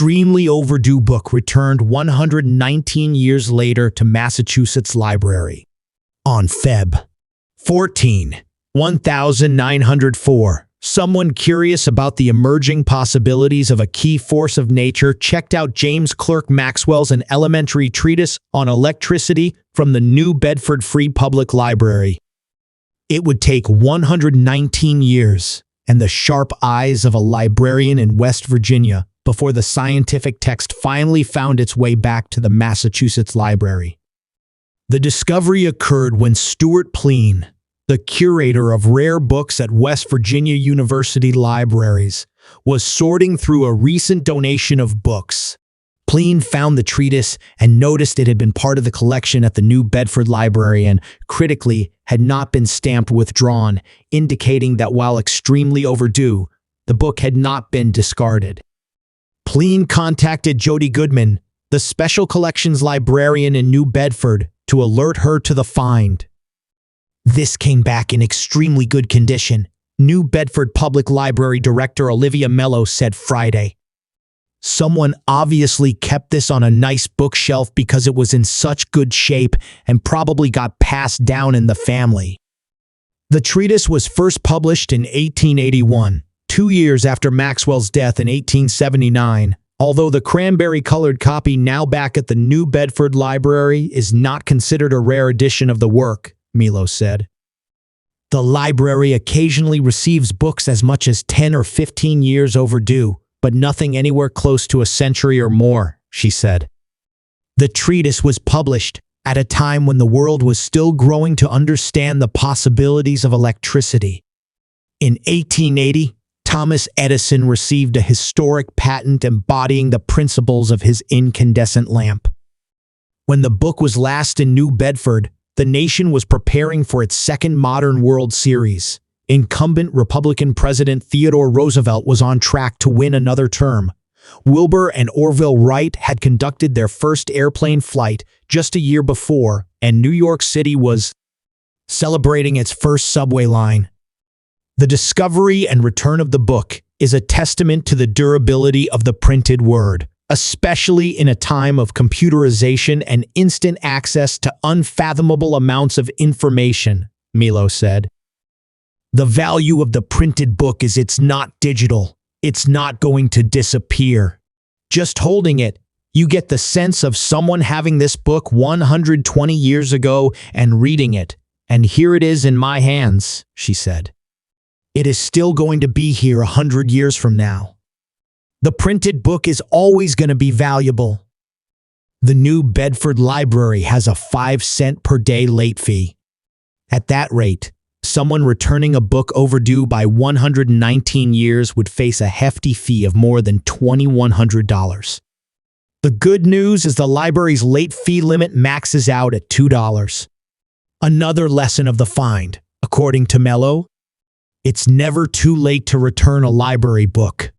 extremely overdue book returned 119 years later to Massachusetts Library. On Feb. 14, 1904, someone curious about the emerging possibilities of a key force of nature checked out James Clerk Maxwell's An Elementary Treatise on Electricity from the New Bedford Free Public Library. It would take 119 years and the sharp eyes of a librarian in West Virginia before the scientific text finally found its way back to the Massachusetts Library. The discovery occurred when Stuart Pleen, the curator of rare books at West Virginia University Libraries, was sorting through a recent donation of books. Pleen found the treatise and noticed it had been part of the collection at the New Bedford Library and, critically, had not been stamped withdrawn, indicating that while extremely overdue, the book had not been discarded. Pleen contacted Jody Goodman, the Special Collections librarian in New Bedford, to alert her to the find. This came back in extremely good condition, New Bedford Public Library Director Olivia Mello said Friday. Someone obviously kept this on a nice bookshelf because it was in such good shape and probably got passed down in the family. The treatise was first published in 1881, 2 years after Maxwell's death in 1879, although the cranberry-colored copy now back at the New Bedford Library is not considered a rare edition of the work, Milo said. The library occasionally receives books as much as 10 or 15 years overdue, but nothing anywhere close to a century or more, she said. The treatise was published at a time when the world was still growing to understand the possibilities of electricity. In 1880, Thomas Edison received a historic patent embodying the principles of his incandescent lamp. When the book was last in New Bedford, the nation was preparing for its second modern World Series. Incumbent Republican President Theodore Roosevelt was on track to win another term. Wilbur and Orville Wright had conducted their first airplane flight just a year before, and New York City was celebrating its first subway line. The discovery and return of the book is a testament to the durability of the printed word, especially in a time of computerization and instant access to unfathomable amounts of information, Milo said. The value of the printed book is it's not digital. It's not going to disappear. Just holding it, you get the sense of someone having this book 120 years ago and reading it. And here it is in my hands, she said. It is still going to be here 100 years from now. The printed book is always going to be valuable. The New Bedford Library has a 5-cent per day late fee. At that rate, someone returning a book overdue by 119 years would face a hefty fee of more than $2,100. The good news is the library's late fee limit maxes out at $2. Another lesson of the find, according to Mello, it's never too late to return a library book.